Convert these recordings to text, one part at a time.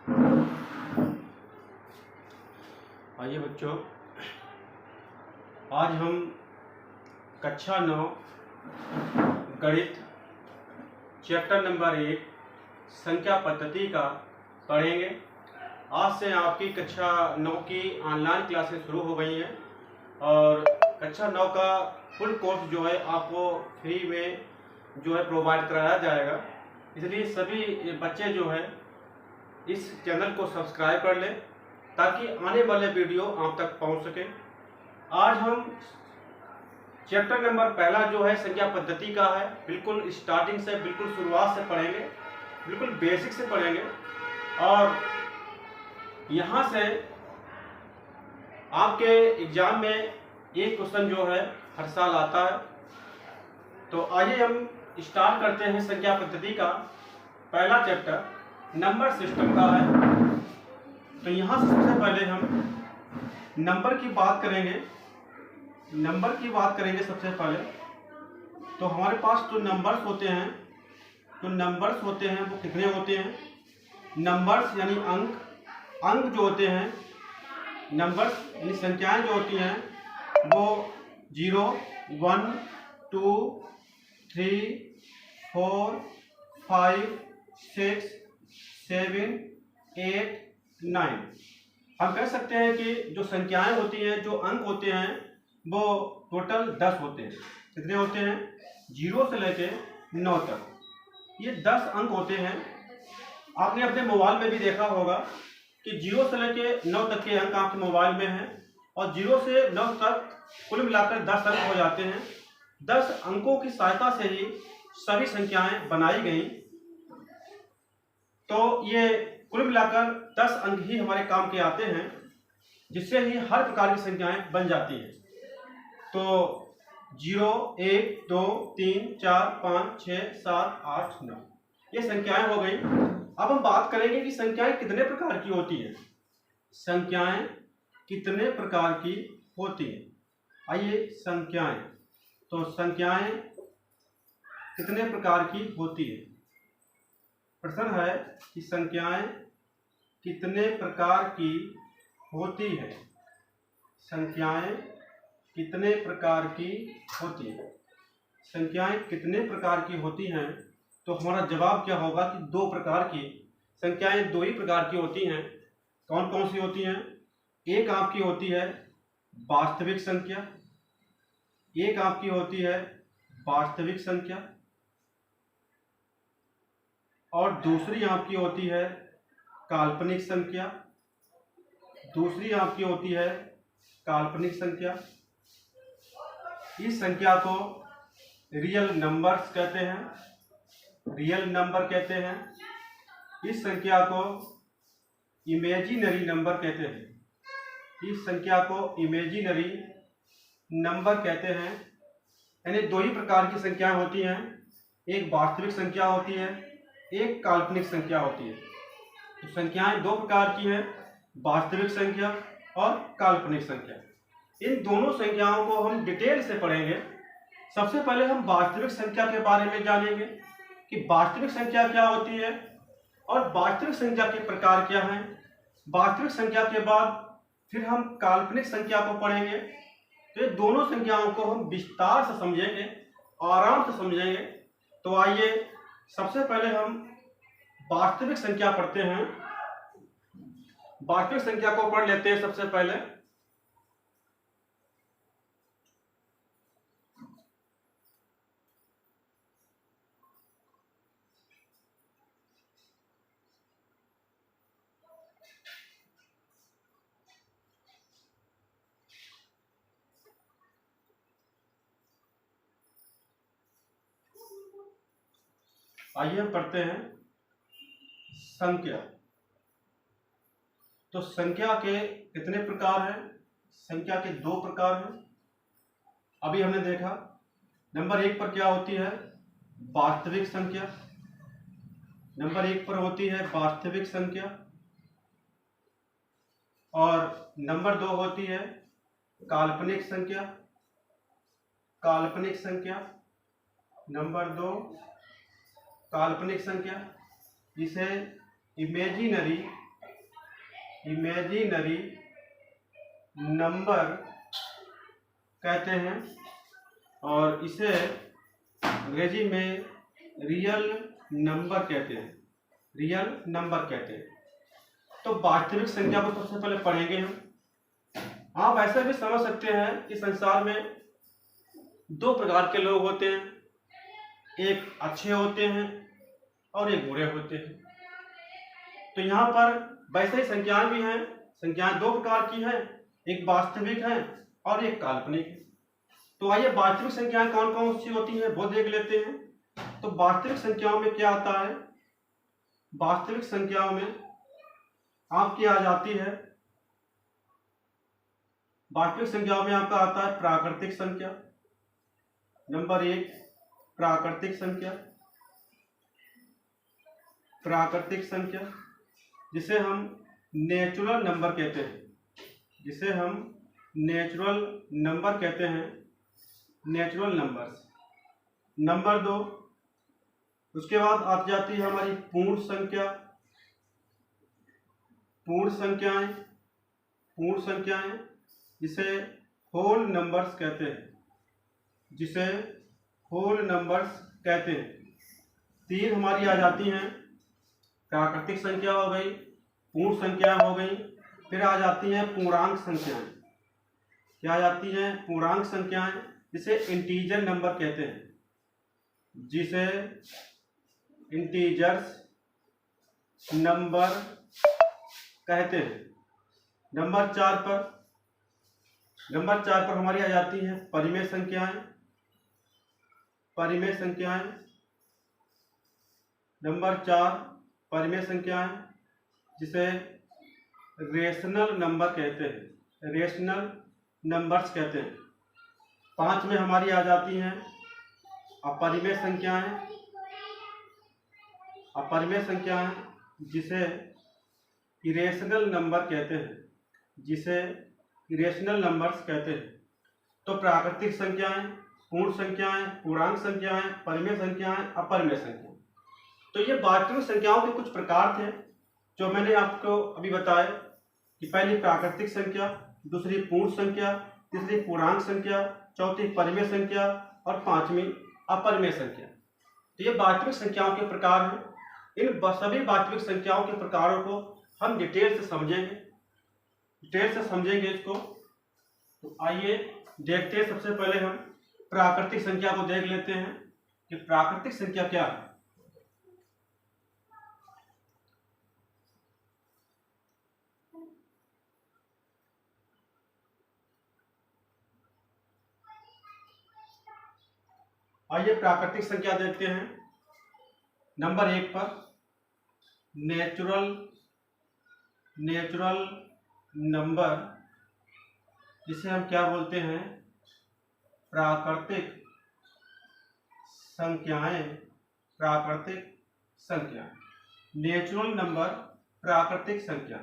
आइए बच्चों, आज हम कक्षा 9 गणित चैप्टर नंबर 1 संख्या पद्धति का पढ़ेंगे। आज से आपकी कक्षा 9 की ऑनलाइन क्लासेस शुरू हो गई हैं और कक्षा 9 का फुल कोर्स जो है आपको फ्री में जो है प्रोवाइड कराया जाएगा। इसलिए सभी बच्चे जो है इस चैनल को सब्सक्राइब कर लें ताकि आने वाले वीडियो आप तक पहुंच सके। आज हम चैप्टर नंबर पहला जो है संख्या पद्धति का है, बिल्कुल स्टार्टिंग से बिल्कुल शुरुआत से पढ़ेंगे, बिल्कुल बेसिक से पढ़ेंगे और यहाँ से आपके एग्जाम में एक क्वेश्चन जो है हर साल आता है। तो आइए हम स्टार्ट करते हैं संख्या पद्धति का पहला चैप्टर नंबर सिस्टम का है। तो यहाँ से सबसे पहले हम नंबर की बात करेंगे। सबसे पहले तो हमारे पास जो नंबर्स होते हैं वो कितने होते हैं? नंबर्स यानी अंक जो होते हैं, नंबर्स यानी संख्याएं जो होती हैं वो 0, 1, 2, 3, 4, 5, 6, 7, 8, 9। हम कह सकते हैं कि जो संख्याएं होती हैं, जो अंक होते हैं वो टोटल 10 होते हैं। कितने होते हैं? 0 से लेके 9 तक ये 10 अंक होते हैं। आपने अपने मोबाइल में भी देखा होगा कि 0 से लेके 9 तक के अंक आपके मोबाइल में हैं और 0 से 9 तक कुल मिलाकर 10 अंक हो जाते हैं। 10 अंकों की सहायता से ही सभी संख्याएं बनाई गई। तो ये कुल मिलाकर 10 अंक ही हमारे काम के आते हैं, जिससे ही हर प्रकार की संख्याएं बन जाती हैं। तो 0, 1, 2, 3, 4, 5, 6, 7, 8, 9 ये संख्याएं हो गई। अब हम बात करेंगे कि संख्याएं कितने प्रकार की होती हैं। संख्याएं कितने प्रकार की होती हैं? आइए संख्याएं कितने प्रकार की होती है? प्रश्न है कि संख्याएं कितने प्रकार की होती है? संख्याएं कितने प्रकार की होती है? संख्याएं कितने प्रकार की होती हैं? तो हमारा जवाब क्या होगा कि 2 प्रकार की संख्याएं 2 ही प्रकार की होती हैं। कौन कौन सी होती हैं? एक आपकी होती है वास्तविक संख्या, एक आपकी होती है वास्तविक संख्या और दूसरी आपकी होती है काल्पनिक संख्या। दूसरी आपकी होती है काल्पनिक संख्या। इस संख्या को रियल नंबर्स कहते हैं, रियल नंबर कहते हैं। इस संख्या को इमेजिनरी नंबर कहते हैं। इस संख्या को इमेजिनरी नंबर कहते हैं। यानी 2 ही प्रकार की संख्याएं होती हैं, एक वास्तविक संख्या होती है, एक काल्पनिक संख्या होती है। तो संख्याएं 2 प्रकार की हैं, वास्तविक संख्या और काल्पनिक संख्या। इन दोनों संख्याओं को हम डिटेल से पढ़ेंगे। सबसे पहले हम वास्तविक संख्या के बारे में जानेंगे कि वास्तविक संख्या क्या होती है और वास्तविक संख्या के प्रकार क्या हैं। वास्तविक संख्या के बाद फिर हम काल्पनिक संख्या को पढ़ेंगे। तो ये दोनों संख्याओं को हम विस्तार से समझेंगे, आराम से समझेंगे। तो आइए सबसे पहले हम वास्तविक संख्या पढ़ते हैं। वास्तविक संख्या को पढ़ लेते हैं सबसे पहले। आइए हम पढ़ते हैं संख्या। तो संख्या के कितने प्रकार हैं? संख्या के 2 प्रकार हैं। अभी हमने देखा नंबर 1 पर क्या होती है? वास्तविक संख्या। नंबर 1 पर होती है वास्तविक संख्या और नंबर 2 होती है काल्पनिक संख्या। काल्पनिक संख्या नंबर 2 काल्पनिक संख्या, जिसे इमेजिनरी इमेजिनरी नंबर कहते हैं और इसे अंग्रेजी में रियल नंबर कहते हैं, रियल नंबर कहते हैं। तो वास्तविक संख्या को सबसे पहले पढ़ेंगे हम। आप ऐसे भी समझ सकते हैं कि संसार में दो प्रकार के लोग होते हैं, एक अच्छे होते हैं और एक बुरे होते हैं। तो यहाँ पर वैसे ही संख्याएं भी हैं, संख्याएं दो प्रकार की हैं, एक वास्तविक है और एक काल्पनिक है। तो आइए वास्तविक संख्याएं कौन कौन सी होती हैं वो देख लेते हैं। तो वास्तविक संख्याओं में क्या आता है, वास्तविक संख्याओं में आपकी आ जाती है, वास्तविक संख्याओं में आपका आता है प्राकृतिक संख्या। नंबर 1 प्राकृतिक संख्या, प्राकृतिक संख्या जिसे हम नेचुरल नंबर कहते हैं, जिसे हम नेचुरल नंबर कहते हैं, नेचुरल नंबर्स। नंबर 2 उसके बाद आ जाती है हमारी पूर्ण संख्या, पूर्ण संख्याएं, पूर्ण संख्याएं जिसे होल नंबर्स कहते हैं, जिसे होल नंबर्स कहते हैं। 3 हमारी आ जाती हैं, प्राकृतिक संख्या हो गई, पूर्ण संख्या हो गई, फिर आ जाती हैं पूर्णांक संख्याएं। क्या आ जाती हैं? पूर्णांक संख्याएं जिसे इंटीजर नंबर कहते हैं, जिसे इंटीजर्स नंबर कहते हैं। नंबर 4 पर हमारी आ जाती है परिमेय संख्याएं, परिमेय संख्याएं। नंबर 4 परिमेय संख्याएं जिसे रेशनल नंबर कहते हैं, रेशनल नंबर्स कहते हैं। 5 में हमारी आ जाती हैं अपरिमेय संख्याएं, अपरिमेय संख्याएं जिसे इरेशनल नंबर कहते हैं, जिसे इरेशनल नंबर्स कहते हैं। तो प्राकृतिक संख्याएं, पूर्ण संख्याएं, पूर्णांक संख्याएं, परिमेय संख्याएं, अपरिमेय संख्याएं। तो ये वास्तविक संख्याओं के कुछ प्रकार थे जो मैंने आपको अभी बताए कि पहली प्राकृतिक संख्या, दूसरी पूर्ण संख्या, तीसरी पूर्णांक संख्या, चौथी परिमेय संख्या और पांचवी अपरिमेय संख्या। तो ये वास्तविक संख्याओं के प्रकार हैं। इन सभी वास्तविक संख्याओं के प्रकारों को हम डिटेल से समझेंगे, डिटेल से समझेंगे इसको। तो आइए देखते हैं। सबसे पहले हम प्राकृतिक संख्या को देख लेते हैं कि प्राकृतिक संख्या क्या है। आइए प्राकृतिक संख्या देखते हैं। नंबर 1 पर नेचुरल नंबर जिसे हम क्या बोलते हैं? प्राकृतिक संख्याएं, प्राकृतिक संख्या। नेचुरल नंबर, प्राकृतिक संख्या।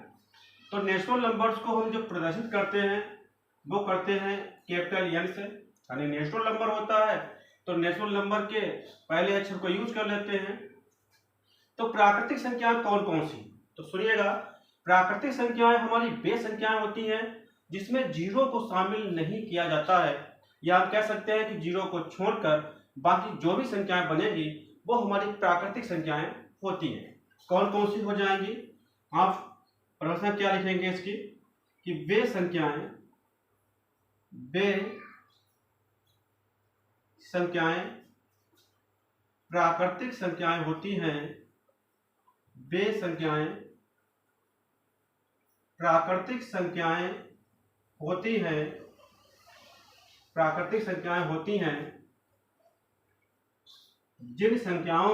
तो नेचुरल नंबर्स को हम जो प्रदर्शित करते हैं वो करते हैं कैपिटल एन से, यानी नेचुरल नंबर होता है तो नेचुरल नंबर के पहले अक्षर को यूज कर लेते हैं। तो प्राकृतिक संख्याएं कौन कौन सी? तो सुनिएगा, प्राकृतिक संख्याएं हमारी वे संख्याएं होती हैं जिसमें जीरो को शामिल नहीं किया जाता है, या हम कह सकते हैं कि जीरो को छोड़कर बाकी जो भी संख्याएं बनेगी वो हमारी प्राकृतिक संख्याएं होती हैं। कौन कौन सी हो जाएंगी? आप प्रश्न क्या लिखेंगे इसकी कि वे संख्याएं प्राकृतिक संख्याएं होती हैं, वे संख्याएं प्राकृतिक संख्याएं होती हैं, प्राकृतिक संख्याएं होती हैं जिन संख्याओं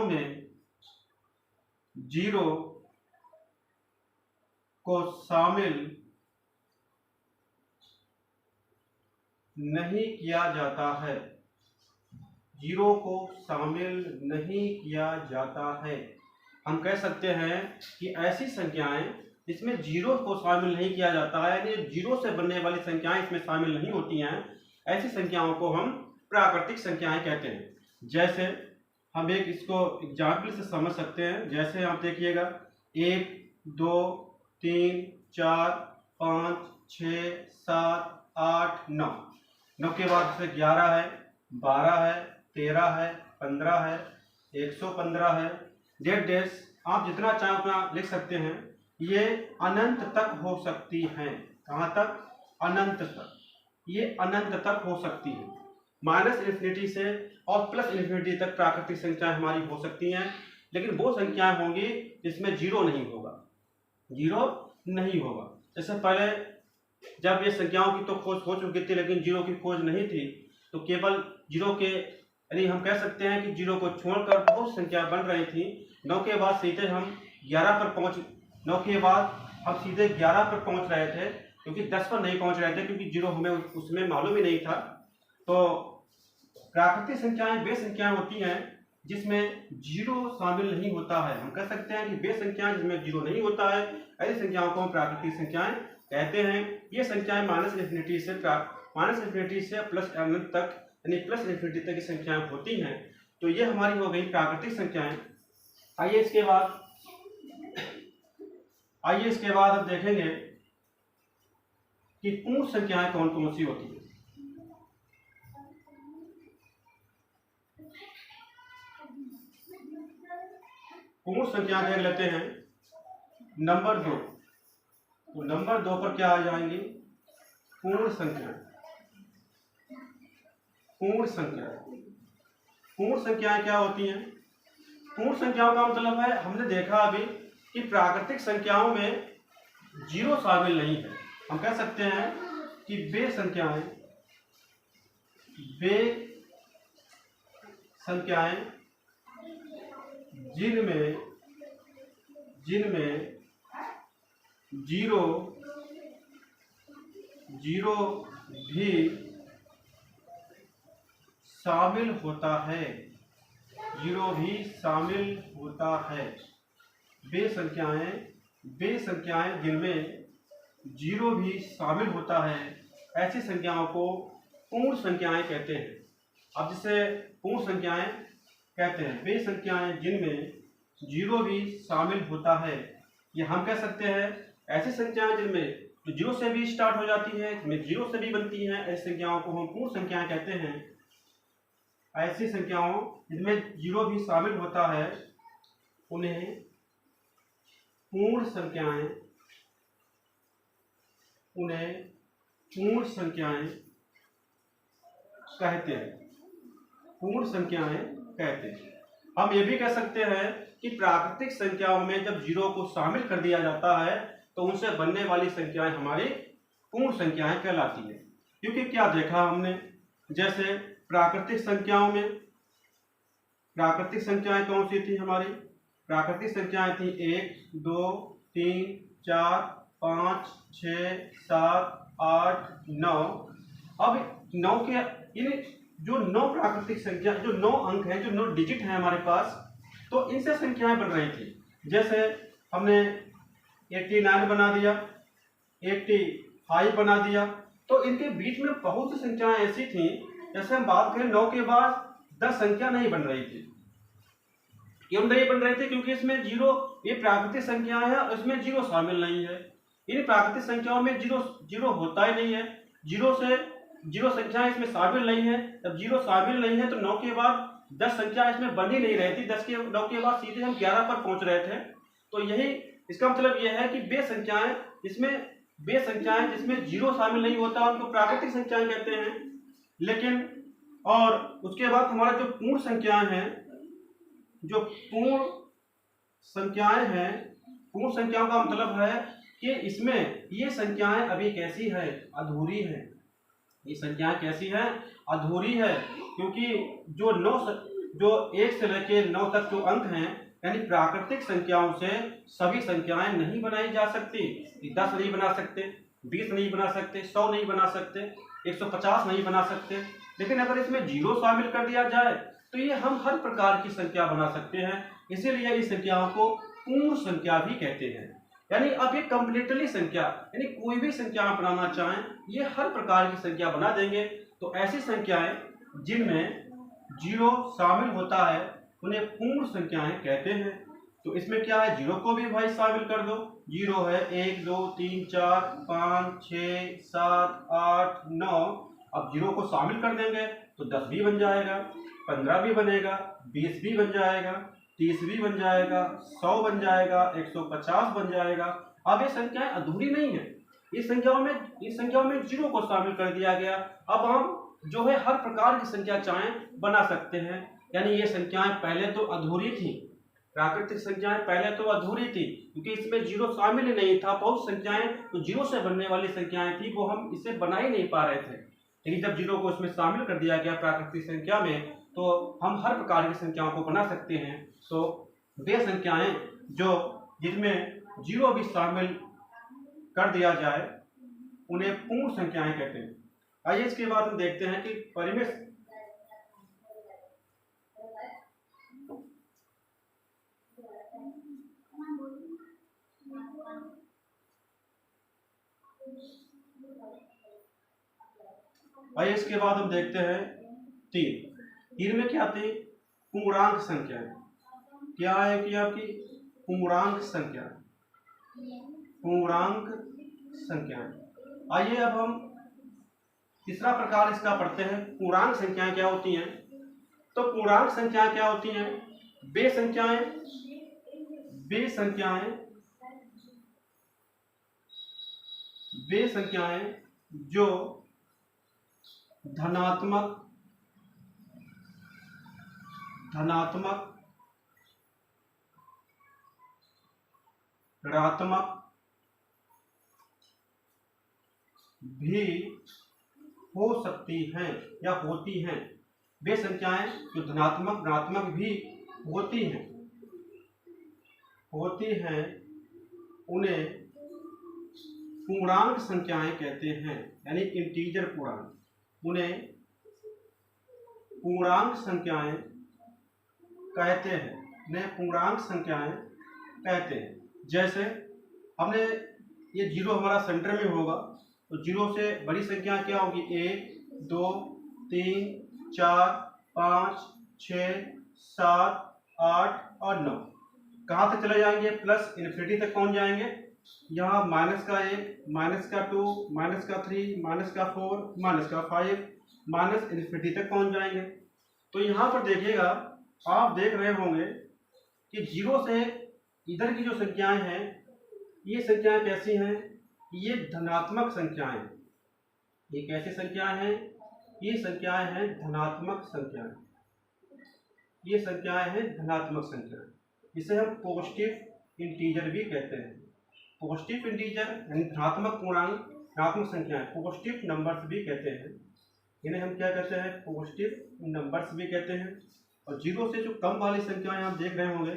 में जीरो को शामिल नहीं किया जाता है, जीरो को शामिल नहीं किया जाता है। हम कह सकते हैं कि ऐसी संख्याएं जिसमें जीरो को शामिल नहीं किया जाता है, यानी जीरो से बनने वाली संख्याएं इसमें शामिल नहीं होती हैं, ऐसी संख्याओं को हम प्राकृतिक संख्याएं कहते हैं। जैसे हम एक इसको एग्जाम्पल से समझ सकते हैं। जैसे आप देखिएगा 1 2 3 4 5 6 7 8 9, 9 के बाद से 11 है, 12 है, 13 है, 15 है, 115 है, डेट डेज आप जितना चाहें उतना लिख सकते हैं। ये अनंत तक हो सकती हैं। कहाँ तक? अनंत तक। ये अनंत तक हो सकती है। माइनस इन्फिनिटी से और प्लस इन्फिनिटी तक प्राकृतिक संख्याएं हमारी हो सकती हैं, लेकिन वो संख्याएं होंगी जिसमें जीरो नहीं होगा। जीरो नहीं होगा। जैसे पहले जब ये संख्याओं की तो खोज हो चुकी थी, लेकिन जीरो की खोज नहीं थी, तो केवल जीरो के यानी हम कह सकते हैं कि जीरो को छोड़कर बहुत संख्या बन रही थी। 9 के बाद सीधे हम 11 पर पहुंच 9 के बाद हम सीधे 11 पर पहुंच रहे थे, क्योंकि 10 पर नहीं पहुंच रहे थे, क्योंकि जीरो हमें उसमें मालूम ही नहीं था। तो प्राकृतिक संख्याएं वे संख्याएं होती हैं जिसमें जीरो शामिल नहीं होता है। हम कह सकते हैं कि वे संख्याएं जिसमें जीरो नहीं होता है, ऐसी संख्याओं को हम प्राकृतिक संख्याएं कहते हैं। ये संख्याएं माइनस इन्फिनिटी से प्लस अनंत तक यानी प्लस इन्फिनिटी तक की संख्याएं होती हैं। तो ये हमारी हो गई प्राकृतिक संख्याएं। आइए इसके बाद हम देखेंगे कि पूर्ण संख्याएं कौन कौन सी होती हैं। पूर्ण संख्या देख लेते हैं। नंबर 2, तो नंबर 2 पर क्या आ जाएंगी? पूर्ण संख्या। पूर्ण संख्याएं क्या होती हैं? पूर्ण संख्याओं का मतलब है, हमने देखा अभी कि प्राकृतिक संख्याओं में जीरो शामिल नहीं है। हम कह सकते हैं कि वे संख्याएं जिनमें जीरो भी शामिल होता है। वे संख्याएं जिनमें जीरो भी शामिल होता है, ऐसी संख्याओं को पूर्ण संख्याएं कहते हैं। अब जिसे पूर्ण संख्याएं कहते हैं, वे संख्याएं जिनमें जीरो भी शामिल होता है। ये हम कह सकते हैं ऐसी संख्याएं जिनमें जीरो से भी स्टार्ट हो जाती है, जिनमें जीरो से भी बनती हैं, ऐसी संख्याओं को हम पूर्ण संख्याएं कहते हैं। ऐसी संख्याओं जिनमें जीरो भी शामिल होता है उन्हें पूर्ण संख्याएं कहते हैं। हम ये भी कह सकते हैं कि प्राकृतिक संख्याओं में जब जीरो को शामिल कर दिया जाता है तो उनसे बनने वाली संख्याएं हमारी पूर्ण संख्याएं कहलाती है। क्योंकि क्या देखा हमने, जैसे प्राकृतिक संख्याएं कौन सी थी हमारी? प्राकृतिक संख्याएं थी 1 2 3 4 5 6 7 8 9। अब 9 के जो 9 प्राकृतिक संख्या, जो 9 अंक हैं, जो 9 डिजिट हैं हमारे पास, तो इनसे संख्याएं बन रही थी। जैसे हमने 89 बना दिया, 85 बना दिया, तो इनके बीच में बहुत सी संख्याएं ऐसी थी, जैसे हम बात करें 9 के बाद 10 संख्या नहीं बन रही थी। क्यों नहीं बन रही थी? क्योंकि इसमें जीरो, ये प्राकृतिक संख्याएं हैं, इसमें जीरो शामिल नहीं है। इन प्राकृतिक संख्याओं में जीरो होता ही नहीं है। जीरो संख्याएं इसमें शामिल नहीं है। जब जीरो शामिल नहीं है तो 9 के बाद 10 संख्या इसमें बन ही नहीं रही थी। 9 के बाद सीधे हम 11 पर पहुंच रहे थे। तो यही इसका मतलब यह है कि वे संख्याएं जिसमें जीरो शामिल नहीं होता उनको प्राकृतिक संख्याएं कहते हैं। लेकिन और उसके बाद हमारा जो पूर्ण संख्याएं हैं, पूर्ण संख्याओं का मतलब है कि इसमें ये संख्याएं अभी कैसी है? अधूरी है। ये संख्याएं कैसी है? अधूरी है। क्योंकि जो 1 से लेकर 9 तक जो अंक हैं, यानी प्राकृतिक संख्याओं से सभी संख्याएं नहीं बनाई जा सकती। 10 नहीं बना सकते, 20 नहीं बना सकते, 100 नहीं बना सकते, 150 नहीं बना सकते। लेकिन अगर इसमें जीरो शामिल कर दिया जाए तो ये हम हर प्रकार की संख्या बना सकते हैं। इसीलिए इस संख्याओं को पूर्ण संख्या भी कहते हैं। यानी अब ये कंप्लीटली संख्या, यानी कोई भी संख्या आप बनाना चाहें, ये हर प्रकार की संख्या बना देंगे। तो ऐसी संख्याएं जिनमें जीरो शामिल होता है उन्हें पूर्ण संख्याएं कहते हैं। तो इसमें क्या है, जीरो को भी भाई शामिल कर दो। जीरो है 1 2 3 4 5 6 7 8 9। अब जीरो को शामिल कर देंगे तो 10 भी बन जाएगा, 15 भी बनेगा, 20 भी बन जाएगा, 30 भी बन जाएगा, 100 बन जाएगा, 150 बन जाएगा। अब ये संख्याएं अधूरी नहीं है, इन संख्याओं में जीरो को शामिल कर दिया गया। अब हम जो है हर प्रकार की संख्या चाहें बना सकते हैं। यानी ये संख्याएं पहले तो अधूरी थी, प्राकृतिक संख्याएं पहले तो अधूरी थी क्योंकि इसमें जीरो शामिल ही नहीं था। बहुत संख्याएं तो जीरो से बनने वाली संख्याएं थी, वो हम इसे बना ही नहीं पा रहे थे। लेकिन जब जीरो को इसमें शामिल कर दिया गया प्राकृतिक संख्या में, तो हम हर प्रकार की संख्याओं को बना सकते हैं। तो वे संख्याएं जो जिसमें जीरो भी शामिल कर दिया जाए उन्हें पूर्ण संख्याएं कहते हैं। आइए इसके बाद हम देखते हैं कि परिमेय आइए इसके बाद हम देखते हैं तीन में क्या आती है, पूर्णांक संख्या। क्या है कि आपकी पूर्णांक संख्या, पूर्णांक संख्या। आइए अब हम तीसरा प्रकार इसका पढ़ते हैं, पूर्णांक संख्याएं क्या होती हैं। तो पूर्णांक संख्याएं क्या होती हैं, वे संख्याएं जो धनात्मक, ऋणात्मक भी हो सकती हैं या होती हैं। वे संख्याएं जो धनात्मक ऋणात्मक भी होती हैं उन्हें पूर्णांक संख्याएं कहते हैं, यानी इंटीजर पूर्णांक। उन्हें पूर्णांक संख्याएं कहते हैं। जैसे हमने ये जीरो हमारा सेंटर में होगा, तो जीरो से बड़ी संख्या क्या होगी, 1 2 3 4 5 6 7 8 और 9। कहाँ तक चले जाएंगे, प्लस इन्फिनिटी तक पहुंच जाएंगे। यहाँ माइनस का 1, माइनस का 2, माइनस का 3, माइनस का 4, माइनस का 5, माइनस इन्फिनिटी तक पहुंच जाएंगे। तो यहाँ पर देखिएगा, आप देख रहे होंगे कि जीरो से इधर की जो संख्याएं हैं, ये संख्याएं कैसी हैं, ये धनात्मक संख्याएं। ये कैसी संख्याएं हैं, ये संख्याएं हैं धनात्मक संख्याएं। ये संख्याएं हैं धनात्मक संख्याएं, जिसे हम पॉजिटिव इंटीजर भी कहते हैं। पॉजिटिव इंटीजर यानी धनात्मक पूर्णांक, धनात्मक संख्याएं, पॉजिटिव नंबर्स भी कहते हैं। इन्हें हम क्या कहते हैं, पॉजिटिव नंबर्स भी कहते हैं। और जीरो से जो कम वाली संख्याएं आप देख रहे होंगे,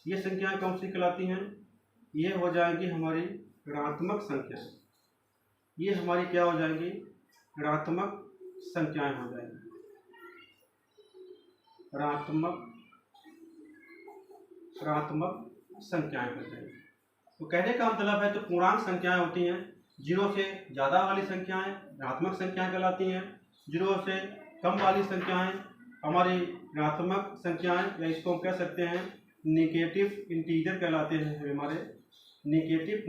ये संख्याएं कौन सी कहलाती हैं, ये हो जाएंगी हमारी ऋणात्मक संख्याएं। ये हमारी क्या हो जाएंगी, ऋणात्मक संख्याएं हो जाएंगी, ऋणात्मक संख्याएं हो जाएंगी। तो कहने का मतलब है, तो पूर्णांक संख्याएं होती हैं, जीरो से ज़्यादा वाली संख्याएं ऋणात्मक संख्याएं कहलाती हैं, जीरो से कम वाली संख्याएं हमारी ऋणात्मक संख्याएं, या इसको हम कह सकते हैं नेगेटिव इंटीजर कहलाते हैं। हमारे नेगेटिव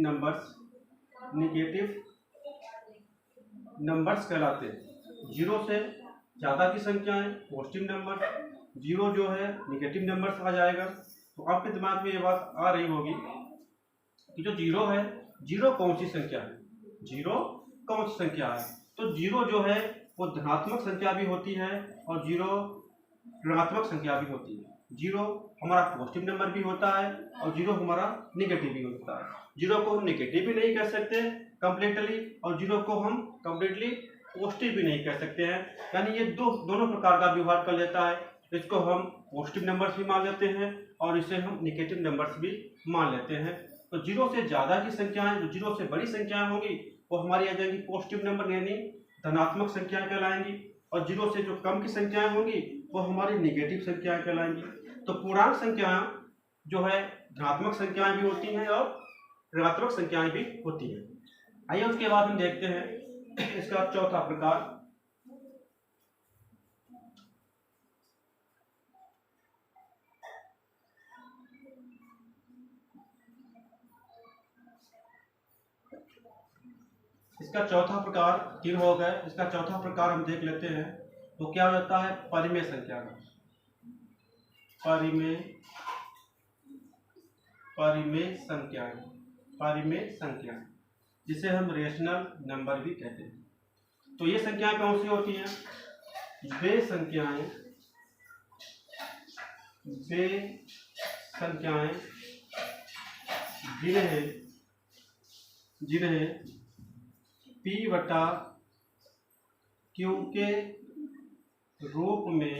नंबर्स कहलाते हैं। जीरो से ज़्यादा की संख्याएं पॉजिटिव नंबर, जीरो जो है नेगेटिव नंबर्स आ जाएगा। तो आपके दिमाग में ये बात आ रही होगी कि जो जीरो है, जीरो कौन सी संख्या है, जीरो कौन सी संख्या है। तो जीरो जो है वो धनात्मक संख्या भी होती है और जीरो ऋणात्मक संख्या भी होती है। जीरो हमारा पॉजिटिव नंबर भी होता है और जीरो हमारा नेगेटिव भी होता है। जीरो को हम नेगेटिव भी नहीं कह सकते कंप्लीटली, और जीरो को हम कंप्लीटली पॉजिटिव भी नहीं कह सकते हैं। यानी ये दोनों प्रकार का व्यवहार कर लेता है। इसको हम पॉजिटिव नंबर्स भी मान लेते हैं और इसे हम नेगेटिव नंबर्स भी मान लेते हैं। तो जीरो से ज़्यादा की संख्याएं, जो जीरो से बड़ी संख्याएं होंगी, वो हमारी आ जाएंगी पॉजिटिव नंबर यानी धनात्मक संख्याएं कहलाएंगी, और जीरो से जो कम की संख्याएं होंगी वो हमारी नेगेटिव संख्याएं कहलाएंगी। तो पूर्णांक संख्याएं जो है धनात्मक संख्याएं भी होती हैं और ऋणात्मक संख्याएं भी होती हैं। आइए उसके बाद हम देखते हैं इसका चौथा प्रकार, इसका चौथा प्रकार 3 हो गए, इसका चौथा प्रकार हम देख लेते हैं। तो क्या हो जाता है परिमेय संख्या का, परिमेय संख्या जिसे हम रेशनल नंबर भी कहते हैं। तो ये संख्याएं कौन सी होती हैं? वे संख्याएं जिन्हें P बटा Q के रूप में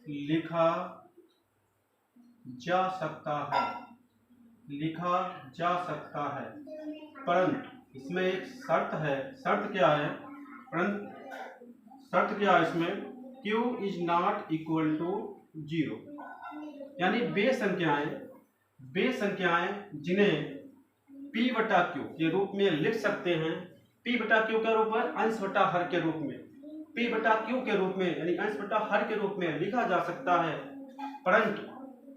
लिखा जा सकता है, परंतु इसमें एक शर्त है। शर्त क्या है इसमें? Q is not equal to 0। यानी वे संख्याएं जिन्हें P बटा Q के रूप में लिख सकते हैं, P बटा Q के रूप में अंश बटा हर के रूप में, P बटा Q के रूप में यानी अंश बटा हर के रूप में लिखा जा सकता है, परंतु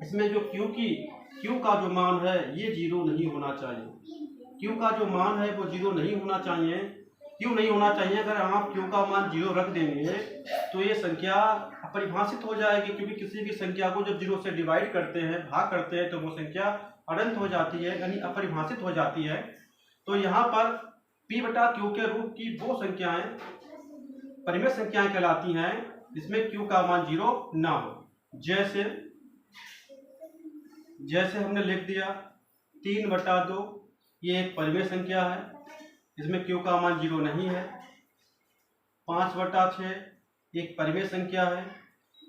इसमें जो Q का जो मान है ये 0 नहीं होना चाहिए। Q का जो मान है वो 0 नहीं होना चाहिए। क्यों नहीं होना चाहिए? अगर आप Q का मान 0 रख देंगे तो ये संख्या अपरिभाषित हो जाएगी, क्योंकि किसी भी संख्या को जब 0 से डिवाइड करते हैं, भाग करते हैं, तो वो संख्या अनंत हो जाती है, यानी अपरिभाषित हो जाती है। तो यहाँ पर P बटा Q के रूप की वो संख्याएं परिमेय संख्याएं कहलाती हैं जिसमें Q का मान 0 ना हो। जैसे हमने लिख दिया 3/2, ये एक परिमेय संख्या है, इसमें Q का मान 0 नहीं है। 5/6 एक परिमेय संख्या है।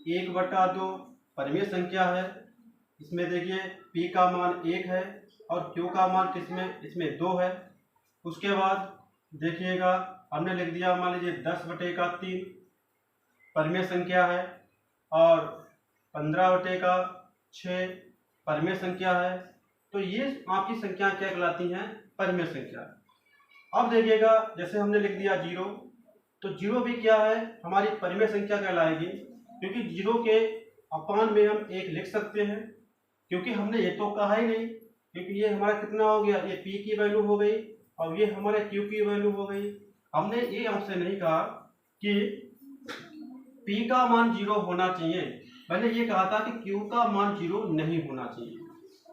1/2 परिमेय संख्या है, इसमें देखिए P का मान 1 है और Q का मान इसमें 2 है। उसके बाद देखिएगा हमने लिख दिया मान लीजिए 10/3 परिमेय संख्या है और 15/6 परिमेय संख्या है। तो ये आपकी संख्या क्या कहलाती हैं? परिमेय संख्या। अब देखिएगा जैसे हमने लिख दिया 0, तो 0 भी क्या है? हमारी परिमेय संख्या कहलाएगी, क्योंकि 0 के अपान में हम 1 लिख सकते हैं, क्योंकि हमने ये तो कहा ही नहीं, क्योंकि ये हमारा कितना हो गया? ये P की वैल्यू हो गई और ये हमारे Q की वैल्यू हो गई। हमने ये आपसे नहीं कहा कि P का मान 0 होना चाहिए, मैंने ये कहा था कि Q का मान 0 नहीं होना चाहिए।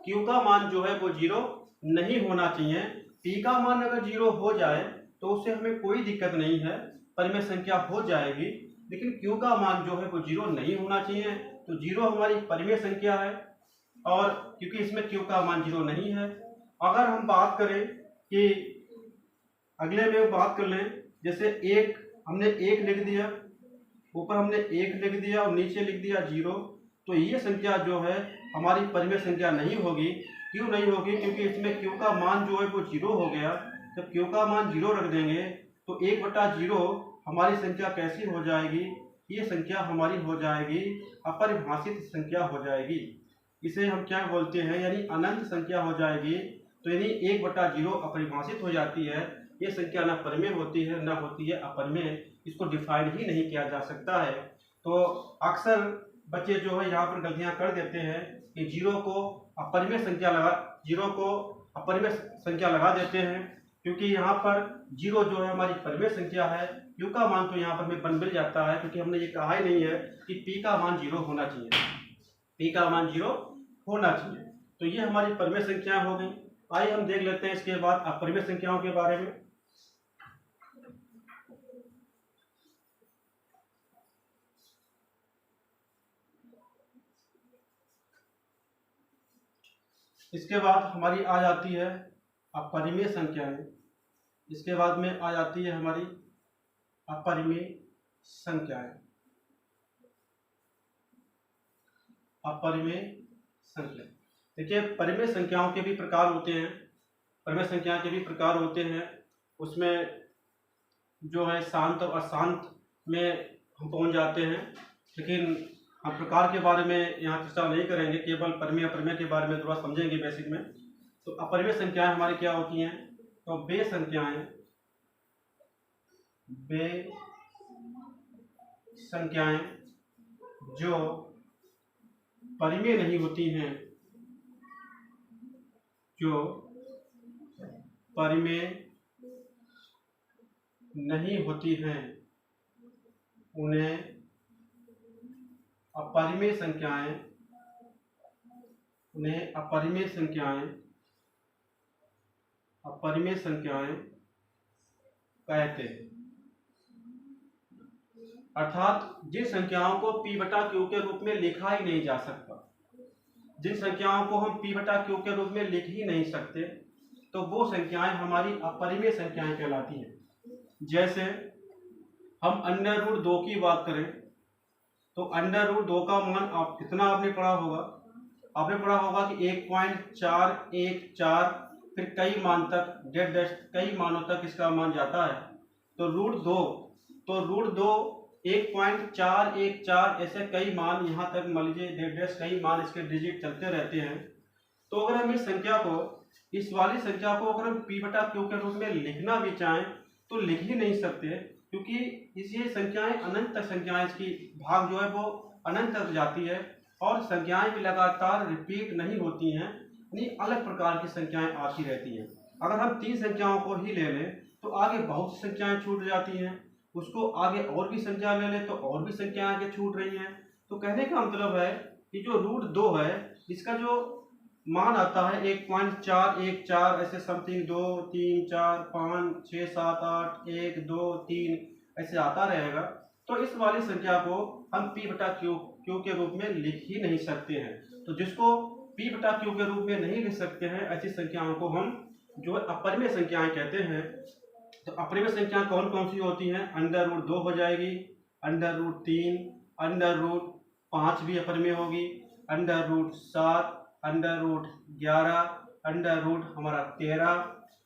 Q का मान जो है वो 0 नहीं होना चाहिए। P का मान अगर 0 हो जाए तो उससे हमें कोई दिक्कत नहीं है, परिमेय संख्या हो जाएगी, लेकिन Q का मान जो है वो 0 नहीं होना चाहिए। तो 0 हमारी परिमेय संख्या है, और क्योंकि इसमें Q का मान 0 नहीं है। अगर हम बात करें कि अगले में बात कर लें, जैसे हमने 1 लिख दिया, ऊपर हमने 1 लिख दिया और नीचे लिख दिया 0, तो ये संख्या जो है हमारी परिमेय संख्या नहीं होगी। क्यों नहीं होगी? क्योंकि इसमें Q का मान जो है वो 0 हो गया। जब Q का मान 0 रख देंगे तो 1/0 हमारी संख्या कैसी हो जाएगी? ये संख्या हमारी हो जाएगी अपरिभाषित संख्या हो जाएगी। इसे हम क्या बोलते हैं? यानी अनंत संख्या हो जाएगी। तो यानी 1/0 अपरिभाषित हो जाती है। ये संख्या ना परिमेय होती है ना होती है अपरिमेय, इसको डिफाइन ही नहीं किया जा सकता है। तो अक्सर बच्चे जो है यहाँ पर गलतियाँ कर देते हैं कि 0 को अपरिमेय संख्या लगा देते हैं, क्योंकि यहाँ पर 0 जो है हमारी परिमेय संख्या है। Q का मान तो यहाँ पर हमें मिल जाता है, क्योंकि हमने ये कहा ही नहीं है कि P का मान 0 होना चाहिए। P का मान 0 होना चाहिए। तो ये हमारी परिमेय संख्याएं हो गई। आइए हम देख लेते हैं इसके बाद अपरिमेय संख्याओं के बारे में। इसके बाद हमारी आ जाती है अपरिमेय संख्याएं। इसके बाद में आ जाती है हमारी अपरिमेय संख्याएं। अपरिमेय संख्या देखिए, परिमेय संख्याओं के भी प्रकार होते हैं। परिमेय संख्या के भी प्रकार होते हैं, उसमें जो है शांत और अशांत में हम पहुंच जाते हैं, लेकिन हम प्रकार के बारे में यहाँ चर्चा नहीं करेंगे, केवल परिमेय अपरिमेय के बारे में थोड़ा समझेंगे बेसिक में। तो अपरिमेय संख्याएं हमारी क्या होती हैं? तो वे संख्याएं जो परिमेय नहीं होती हैं, जो परिमेय नहीं होती हैं उन्हें अपरिमेय संख्याएं कहते हैं। अर्थात जिन संख्याओं को p बटा q के रूप में लिखा ही नहीं जा सकता, जिन संख्याओं को हम p बटा q के रूप में लिख ही नहीं सकते, तो वो संख्याएं हमारी अपरिमेय संख्याएं कहलाती हैं। जैसे हम अंडर रूट 2 की बात करें तो अंडर रूट 2 का मान आप कितना आपने पढ़ा होगा कि 1.414 फिर कई मान तक कई मानों तक इसका मान जाता है। तो रूट 2 1.414 ऐसे कई मान यहाँ तक मान लीजिए कई मान इसके डिजिट चलते रहते हैं। तो अगर हम इस वाली संख्या को अगर हम p बटा q के रूप में लिखना भी चाहें तो लिख ही नहीं सकते, क्योंकि ये संख्याएं अनंत तक संख्याएं इसकी भाग जो है वो अनंत तक जाती है और संख्याएं भी लगातार रिपीट नहीं होती हैं, यानी अलग प्रकार की संख्याएं आती रहती हैं। अगर हम 3 संख्याओं को ही ले लें तो आगे बहुत सी संख्याएं छूट जाती हैं, उसको आगे और भी संख्या ले लें तो और भी संख्याएं आगे छूट रही हैं। तो कहने का मतलब है कि जो रूट 2 है इसका जो मान आता है 1.414 ऐसे समथिंग 2 3 4 5 6 7 8 1 2 3 ऐसे आता रहेगा। तो इस वाली संख्या को हम p बटा q के रूप में लिख ही नहीं सकते हैं। तो जिसको p बटा q के रूप में नहीं लिख सकते हैं ऐसी संख्याओं को हम जो अपरिमेय संख्याएं कहते हैं। तो अपरिमेय संख्या कौन कौन सी होती हैं? अंडर रूट 2 हो जाएगी, अंडर रूट 3, अंडर रूट 5 भी अपरिमेय होगी, under root 7, under root 11, under root हमारा 13,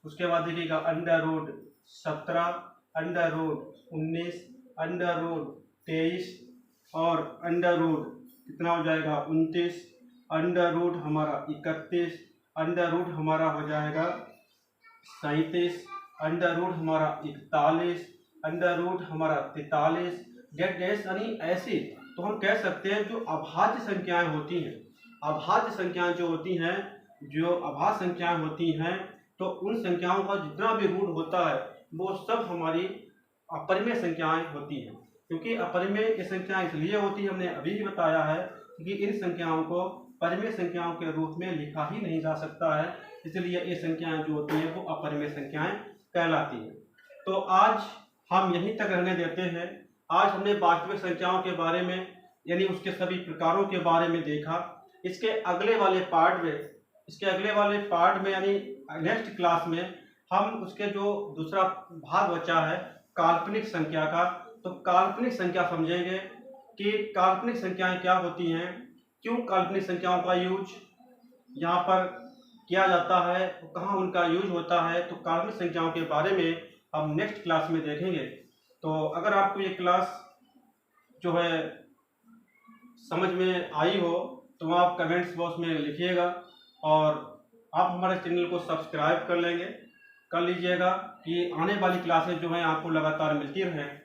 उसके बाद देखिएगा under root 17, under root 19, under root 23 और अंडर रूट कितना हो जाएगा 29, अंडर रूट हमारा 31, अंडर रूट हमारा हो जाएगा 37, अंडर रूट हमारा 41, अंडर रूट हमारा 43 यानी ऐसी। तो हम कह सकते हैं जो अभाज्य संख्याएं होती हैं, अभाज्य संख्याएं जो अभाज्य संख्याएं होती हैं तो उन संख्याओं का जितना भी रूट होता है वो सब हमारी अपरिमेय संख्याएं होती हैं। क्योंकि अपरिमेय संख्याएं इसलिए होती है, हमने अभी भी बताया है कि इन संख्याओं को परिमेय संख्याओं के रूप में लिखा ही नहीं जा सकता है, इसलिए ये संख्याएं जो होती हैं वो अपरिमेय संख्याएं कहलाती हैं। तो आज हम यहीं तक रहने देते हैं। आज हमने वास्तविक संख्याओं के बारे में यानी उसके सभी प्रकारों के बारे में देखा। इसके अगले वाले पार्ट में यानी नेक्स्ट क्लास में हम उसके जो दूसरा भाग बचा है काल्पनिक संख्या का, तो काल्पनिक संख्या समझेंगे कि काल्पनिक संख्याएं क्या होती हैं, क्यों काल्पनिक संख्याओं का यूज यहाँ पर किया जाता है, तो कहाँ उनका यूज होता है। तो काल्पनिक संख्याओं के बारे में हम नेक्स्ट क्लास में देखेंगे। तो अगर आपको ये क्लास जो है समझ में आई हो तो आप कमेंट्स बॉक्स में लिखिएगा और आप हमारे चैनल को सब्सक्राइब कर लीजिएगा कि आने वाली क्लासेस जो हैं आपको लगातार मिलती रहें।